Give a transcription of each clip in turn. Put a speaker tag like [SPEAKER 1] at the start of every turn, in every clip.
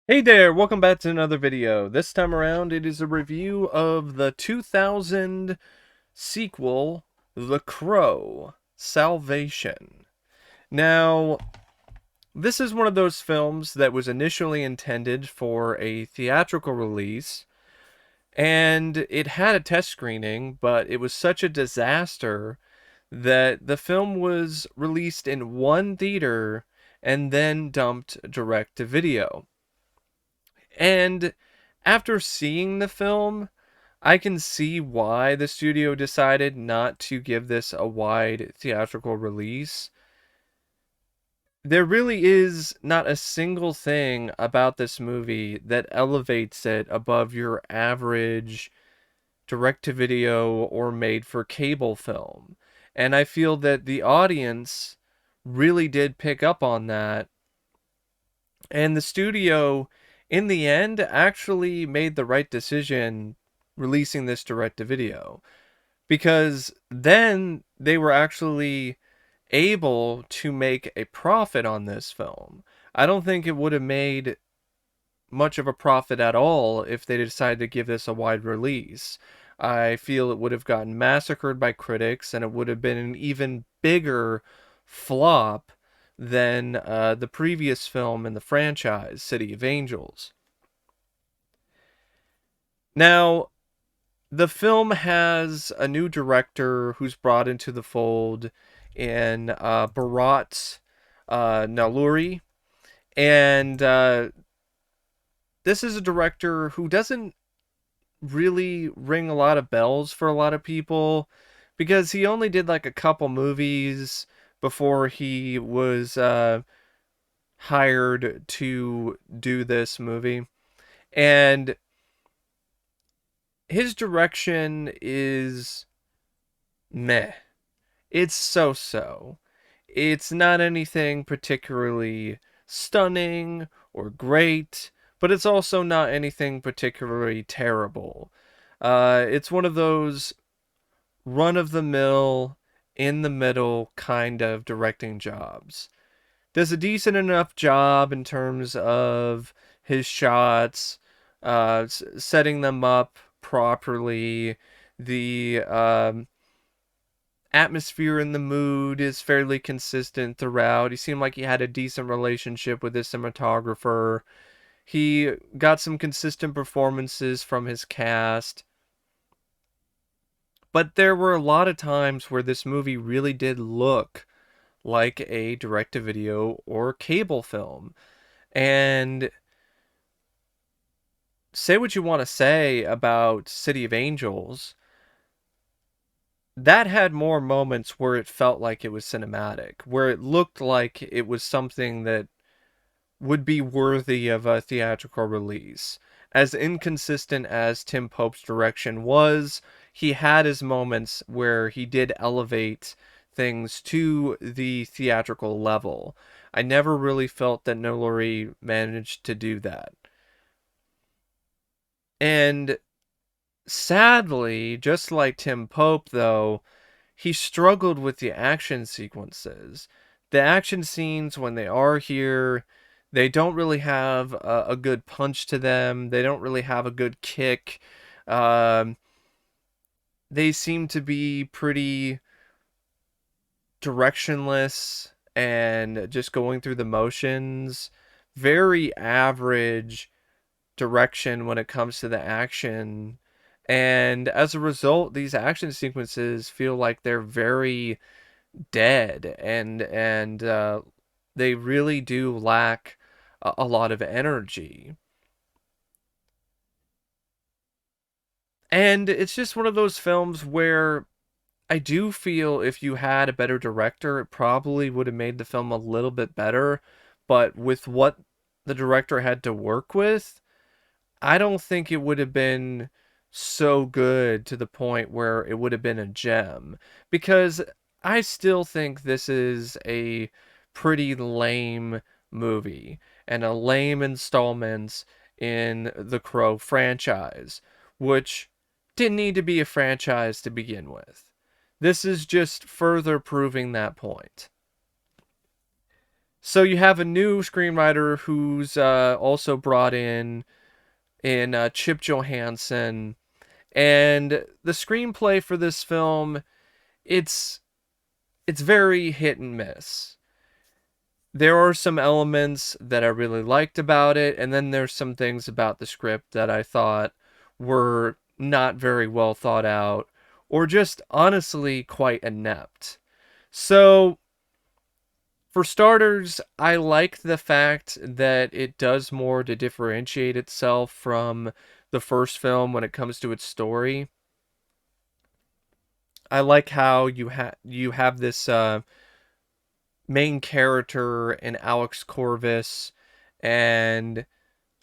[SPEAKER 1] Hey there, welcome back to another video. This time around, it is a review of the 2000 sequel, The Crow, Salvation. Now, this is one of those films that was initially intended for a theatrical release, and it had a test screening, but it was such a disaster that the film was released in one theater and then dumped direct to video. And after seeing the film, I can see why the studio decided not to give this a wide theatrical release. There really is not a single thing about this movie that elevates it above your average direct to video or made for cable film. And I feel that the audience really did pick up on that, and the studio, in the end, actually made the right decision releasing this direct to video. Because then they were actually able to make a profit on this film. I don't think it would have made much of a profit at all if they decided to give this a wide release. I feel it would have gotten massacred by critics, and it would have been an even bigger flop than the previous film in the franchise, City of Angels. Now, the film has a new director who's brought into the fold in Bharat Nalluri, and this is a director who doesn't really ring a lot of bells for a lot of people because he only did like a couple movies before he was hired to do this movie. And his direction is meh. It's so so. It's not anything particularly stunning or great, but it's also not anything particularly terrible. It's one of those run of the mill, in the middle kind of directing jobs. Does a decent enough job in terms of his shots, setting them up properly. The atmosphere and the mood is fairly consistent throughout. He seemed like he had a decent relationship with his cinematographer. He got some consistent performances from his cast. But there were a lot of times where this movie really did look like a direct-to-video or cable film. And say what you want to say about City of Angels, that had more moments where it felt like it was cinematic, where it looked like it was something that would be worthy of a theatrical release. As inconsistent as Tim Pope's direction was, he had his moments where he did elevate things to the theatrical level. I never really felt that Nalluri managed to do that. And sadly, just like Tim Pope, though, he struggled with the action sequences. The action scenes, when they are here, they don't really have a good punch to them. They don't really have a good kick. Um, they seem to be pretty directionless and just going through the motions. Very average direction when it comes to the action. And as a result, these action sequences feel like they're very dead, and they really do lack a lot of energy. And it's just one of those films where I do feel if you had a better director, it probably would have made the film a little bit better. But with what the director had to work with, I don't think it would have been so good to the point where it would have been a gem. Because I still think this is a pretty lame movie and a lame installment in the Crow franchise, which didn't need to be a franchise to begin with. This is just further proving that point. So you have a new screenwriter who's also brought in Chip Johansson, and the screenplay for this film, it's it's very hit and miss. There are some elements that I really liked about it, and then there's some things about the script that I thought were not very well thought out, or just honestly quite inept. So, for starters, I like the fact that it does more to differentiate itself from the first film when it comes to its story. I like how you have this main character in Alex Corvus, and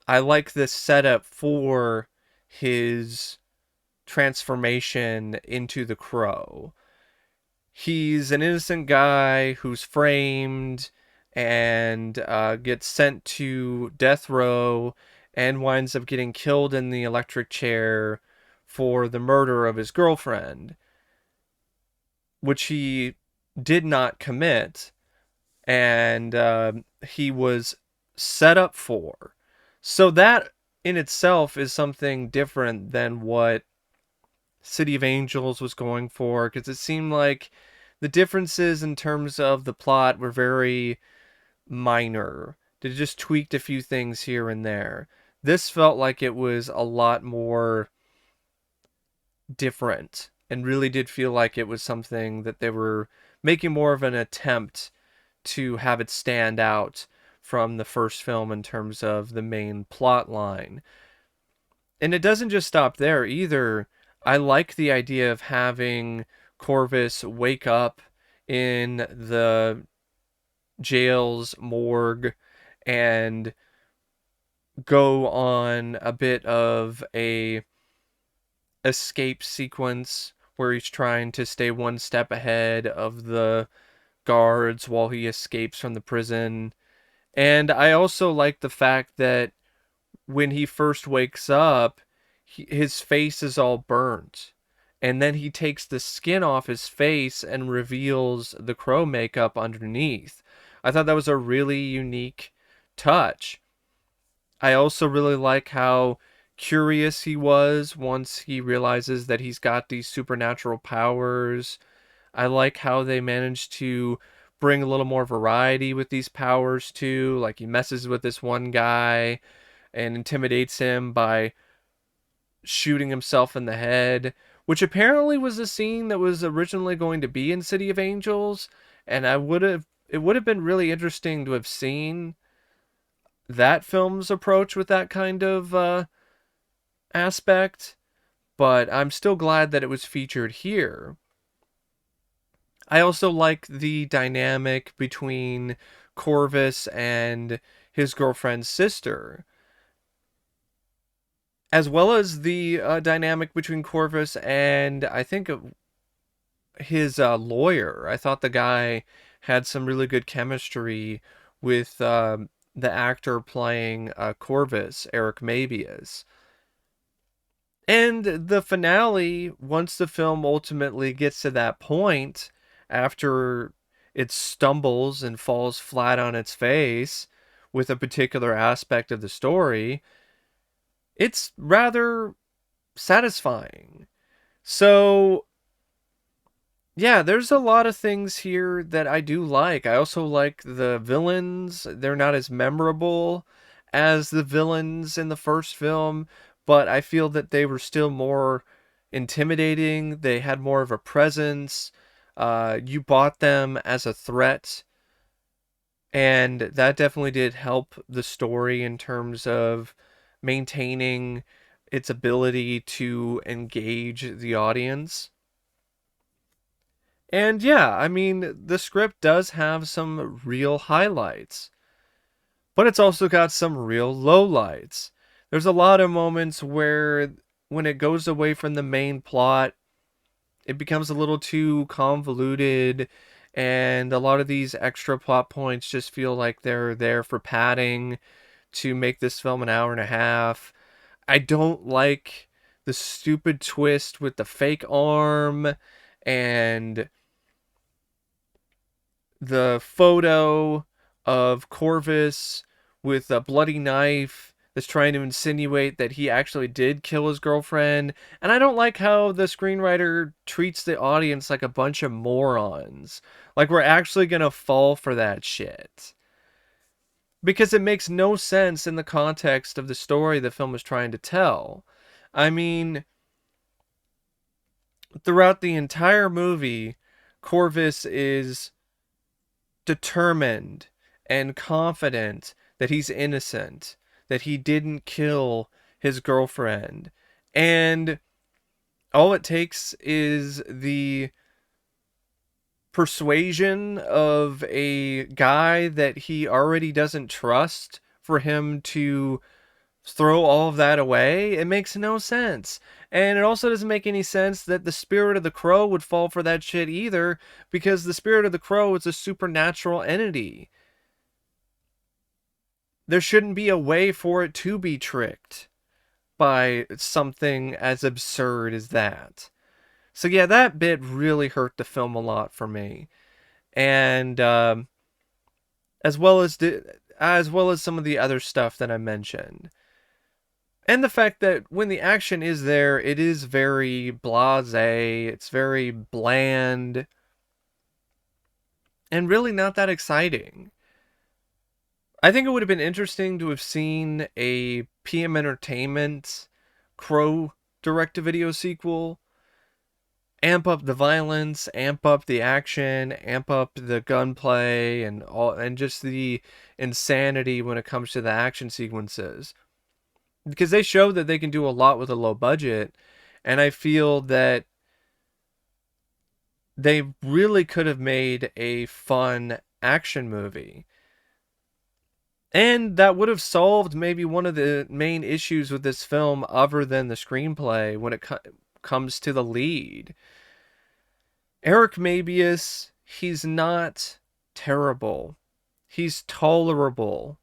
[SPEAKER 1] I like this setup for his transformation into the Crow. He's an innocent guy who's framed and gets sent to death row and winds up getting killed in the electric chair for the murder of his girlfriend, which he did not commit, and he was set up for. So that in itself is something different than what City of Angels was going for, because it seemed like the differences in terms of the plot were very minor. They just tweaked a few things here and there. This felt like it was a lot more different and really did feel like it was something that they were making more of an attempt to have it stand out from the first film in terms of the main plot line. And it doesn't just stop there either. I like the idea of having Corvus wake up in the jail's morgue and go on a bit of a escape sequence where he's trying to stay one step ahead of the guards while he escapes from the prison. And I also like the fact that when he first wakes up, his face is all burnt. And then he takes the skin off his face and reveals the crow makeup underneath. I thought that was a really unique touch. I also really like how curious he was once he realizes that he's got these supernatural powers. I like how they managed to bring a little more variety with these powers too. Like he messes with this one guy and intimidates him by shooting himself in the head, which apparently was a scene that was originally going to be in City of Angels, and it would have been really interesting to have seen that film's approach with that kind of aspect, but I'm still glad that it was featured here. I also like the dynamic between Corvus and his girlfriend's sister, as well as the dynamic between Corvus and I think his lawyer. I thought the guy had some really good chemistry with the actor playing Corvus, Eric Mabius. And the finale, once the film ultimately gets to that point, after it stumbles and falls flat on its face with a particular aspect of the story, it's rather satisfying. So, yeah, there's a lot of things here that I do like. I also like the villains. They're not as memorable as the villains in the first film, but I feel that they were still more intimidating. They had more of a presence. You bought them as a threat, and that definitely did help the story in terms of maintaining its ability to engage the audience. And yeah, I mean, the script does have some real highlights, but it's also got some real lowlights. There's a lot of moments where, when it goes away from the main plot, it becomes a little too convoluted, and a lot of these extra plot points just feel like they're there for padding to make this film an hour and a half. I don't like the stupid twist with the fake arm and the photo of Corvus with a bloody knife that's trying to insinuate that he actually did kill his girlfriend. And I don't like how the screenwriter treats the audience like a bunch of morons. Like we're actually gonna fall for that shit. Because it makes no sense in the context of the story the film is trying to tell. I mean, throughout the entire movie, Corvus is determined and confident that he's innocent, that he didn't kill his girlfriend. And all it takes is the persuasion of a guy that he already doesn't trust for him to throw all of that away. It makes no sense. And it also doesn't make any sense that the spirit of the crow would fall for that shit either, because the spirit of the crow is a supernatural entity. There shouldn't be a way for it to be tricked by something as absurd as that. So yeah, that bit really hurt the film a lot for me. And as well as some of the other stuff that I mentioned. And the fact that when the action is there, it is very blasé, it's very bland, and really not that exciting. I think it would have been interesting to have seen a PM Entertainment Crow direct-to-video sequel. Amp up the violence, amp up the action, amp up the gunplay, and just the insanity when it comes to the action sequences. Because they show that they can do a lot with a low budget, and I feel that they really could have made a fun action movie. And that would have solved maybe one of the main issues with this film other than the screenplay when it comes to the lead. Eric Mabius, he's not terrible. He's tolerable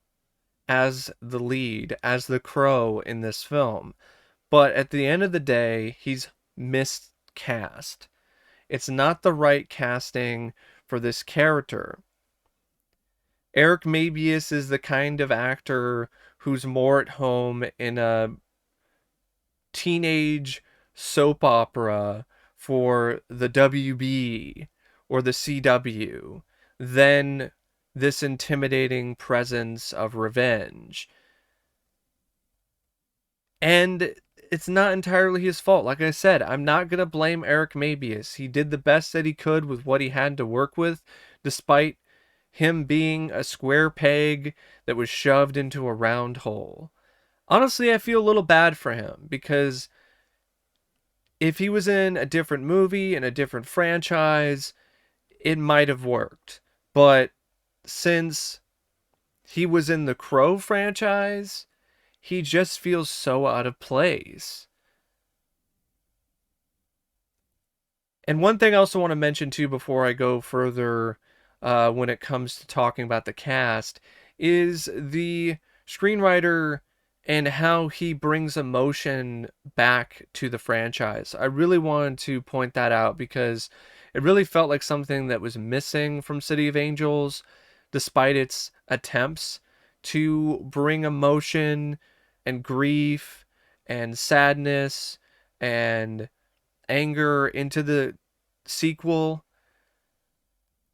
[SPEAKER 1] as the lead, as the crow in this film. But at the end of the day, he's miscast. It's not the right casting for this character. Eric Mabius is the kind of actor who's more at home in a teenage soap opera for the WB or the CW than this intimidating presence of revenge. And it's not entirely his fault. Like I said, I'm not going to blame Eric Mabius. He did the best that he could with what he had to work with, despite him being a square peg that was shoved into a round hole. Honestly, I feel a little bad for him, because if he was in a different movie, in a different franchise, it might have worked. But since he was in the Crow franchise, he just feels so out of place. And one thing I also want to mention too before I go further when it comes to talking about the cast is the screenwriter and how he brings emotion back to the franchise. I really wanted to point that out because it really felt like something that was missing from City of Angels, despite its attempts to bring emotion and grief and sadness and anger into the sequel.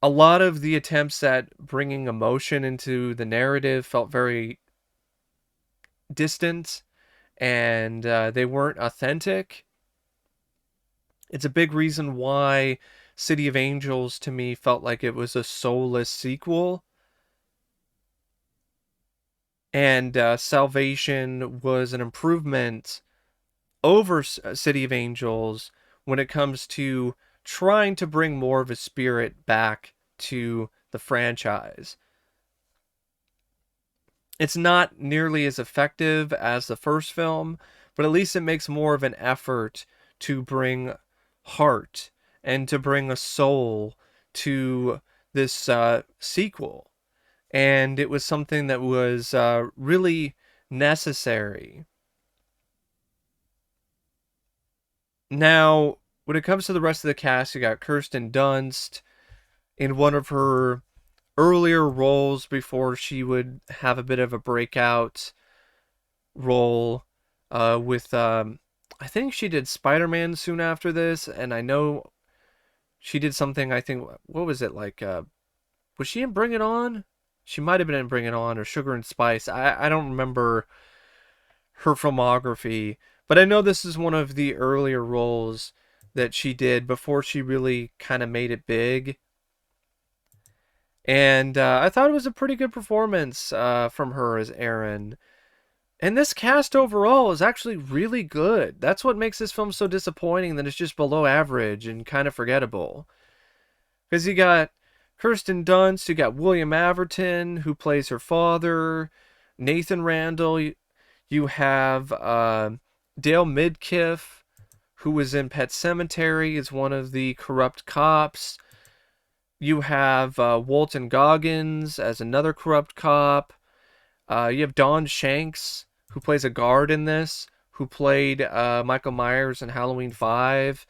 [SPEAKER 1] A lot of the attempts at bringing emotion into the narrative felt very distant, and they weren't authentic. It's a big reason why City of Angels to me felt like it was a soulless sequel. And Salvation was an improvement over City of Angels when it comes to trying to bring more of a spirit back to the franchise. It's not nearly as effective as the first film, but at least it makes more of an effort to bring heart and to bring a soul to this sequel. And it was something that was really necessary. Now, when it comes to the rest of the cast, you got Kirsten Dunst in one of her earlier roles before she would have a bit of a breakout role with I think she did Spider-Man soon after this, and I know she did something, I think, what was it, like was she in Bring It On? She might have been in Bring It On or Sugar and Spice. I don't remember her filmography, but I know this is one of the earlier roles that she did before she really kind of made it big. And I thought it was a pretty good performance from her as Erin. And this cast overall is actually really good. That's what makes this film so disappointing that it's just below average and kind of forgettable. Because you got Kirsten Dunst, you got William Atherton, who plays her father, Nathan Randall, you have Dale Midkiff, who was in Pet Sematary, is one of the corrupt cops. You have Walton Goggins as another corrupt cop. You have Don Shanks, who plays a guard in this, who played Michael Myers in Halloween 5.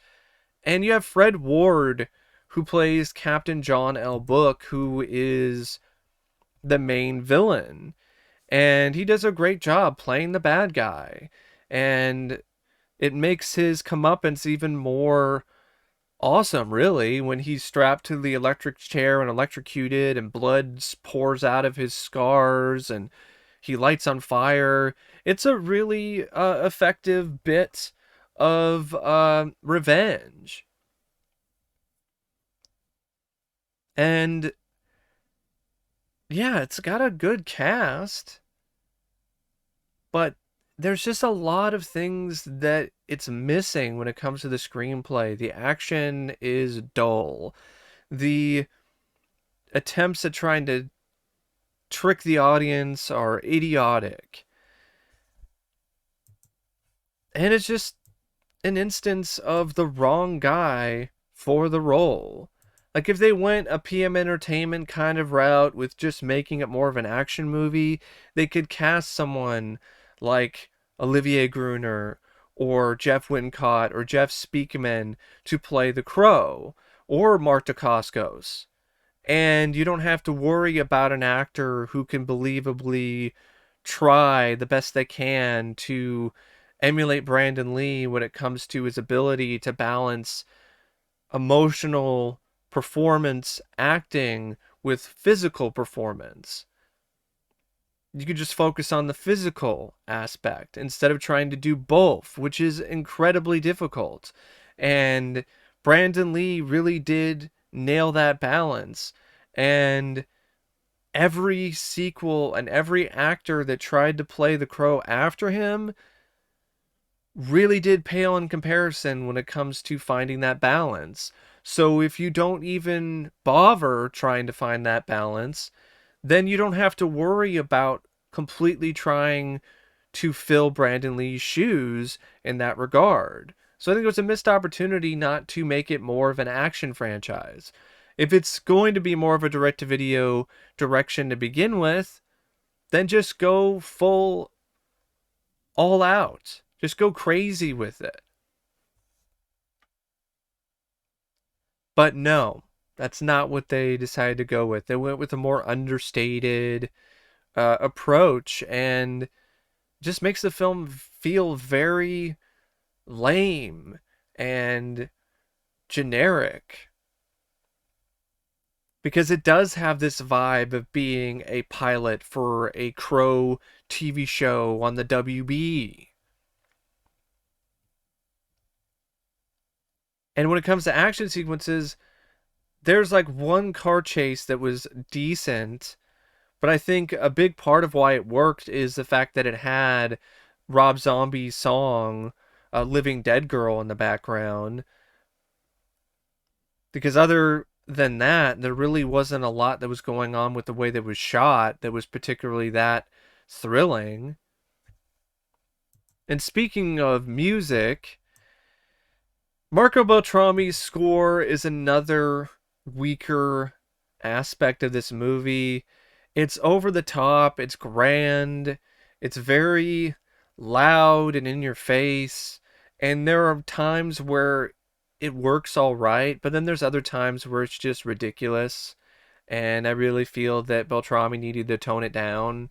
[SPEAKER 1] And you have Fred Ward, who plays Captain John L. Book, who is the main villain. And he does a great job playing the bad guy. And it makes his comeuppance even more awesome, really, when he's strapped to the electric chair and electrocuted and blood pours out of his scars and he lights on fire. It's a really effective bit of revenge. And yeah, it's got a good cast, but there's just a lot of things that it's missing when it comes to the screenplay. The action is dull. The attempts at trying to trick the audience are idiotic. And it's just an instance of the wrong guy for the role. Like, if they went a PM Entertainment kind of route with just making it more of an action movie, they could cast someone like Olivier Gruner or Jeff Wincott or Jeff Speakman to play the Crow, or Mark Dacascos. And you don't have to worry about an actor who can believably try the best they can to emulate Brandon Lee when it comes to his ability to balance emotional performance acting with physical performance. You could just focus on the physical aspect instead of trying to do both, which is incredibly difficult. And Brandon Lee really did nail that balance. And every sequel and every actor that tried to play the Crow after him really did pale in comparison when it comes to finding that balance. So if you don't even bother trying to find that balance, then you don't have to worry about completely trying to fill Brandon Lee's shoes in that regard. So I think it was a missed opportunity not to make it more of an action franchise. If it's going to be more of a direct-to-video direction to begin with, then just go full all out. Just go crazy with it. But no, that's not what they decided to go with. They went with a more understated approach, and just makes the film feel very lame and generic. Because it does have this vibe of being a pilot for a Crow TV show on the WB. And when it comes to action sequences, there's like one car chase that was decent, but I think a big part of why it worked is the fact that it had Rob Zombie's song, Living Dead Girl, in the background. Because other than that, there really wasn't a lot that was going on with the way that was shot that was particularly that thrilling. And speaking of music, Marco Beltrami's score is another weaker aspect of this movie. It's over the top, it's grand, it's very loud and in your face, and there are times where it works all right, but then there's other times where it's just ridiculous. and I really feel that Beltrami needed to tone it down,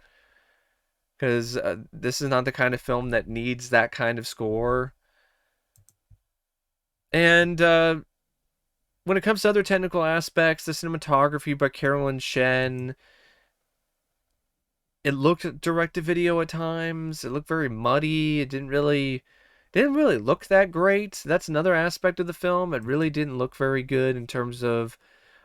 [SPEAKER 1] because this is not the kind of film that needs that kind of score. And when it comes to other technical aspects, the cinematography by Carolyn Shen, it looked direct to video at times. It looked very muddy. It didn't really look that great. That's another aspect of the film. It really didn't look very good in terms of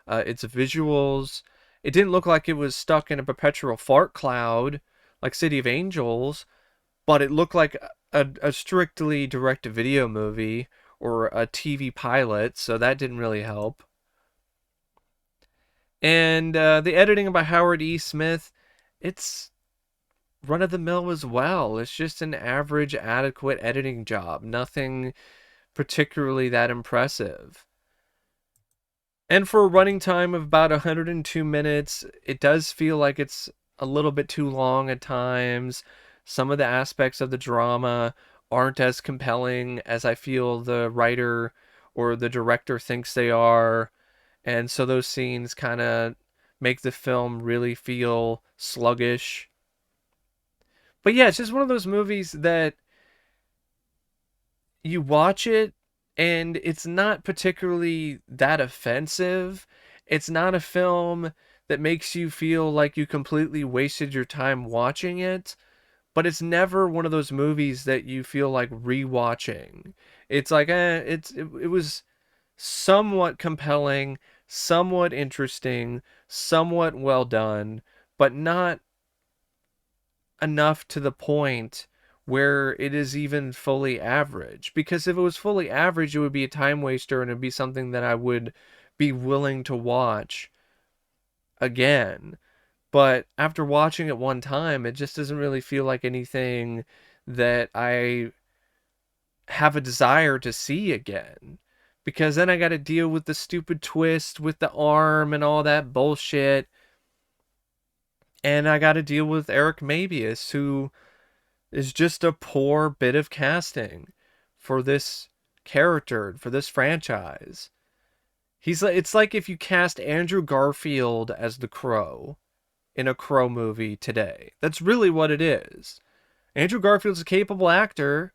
[SPEAKER 1] its visuals. It didn't look like it was stuck in a perpetual fart cloud like City of Angels, but it looked like a strictly direct-to-video movie or a TV pilot, so that didn't really help. And the editing by Howard E. Smith, it's run-of-the-mill as well. It's just an average, adequate editing job. Nothing particularly that impressive. And for a running time of about 102 minutes, it does feel like it's a little bit too long at times. Some of the aspects of the drama aren't as compelling as I feel the writer or the director thinks they are. And so those scenes kind of make the film really feel sluggish. But yeah, it's just one of those movies that you watch it and it's not particularly that offensive. It's not a film that makes you feel like you completely wasted your time watching it, but it's never one of those movies that you feel like rewatching. It's like it was somewhat compelling, somewhat interesting, somewhat well done, but not enough to the point where it is even fully average. Because if it was fully average, it would be a time waster and it'd be something that I would be willing to watch again. But after watching it one time, it just doesn't really feel like anything that I have a desire to see again. Because then I got to deal with the stupid twist with the arm and all that bullshit. And I got to deal with Eric Mabius, who is just a poor bit of casting for this character, for this franchise. It's like if you cast Andrew Garfield as the Crow in a Crow movie today. That's really what it is. Andrew Garfield's a capable actor,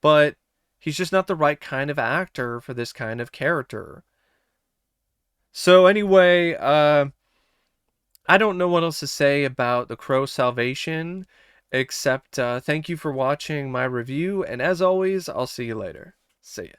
[SPEAKER 1] but he's just not the right kind of actor for this kind of character. So anyway, I don't know what else to say about The Crow Salvation, except thank you for watching my review, and as always, I'll see you later. See ya.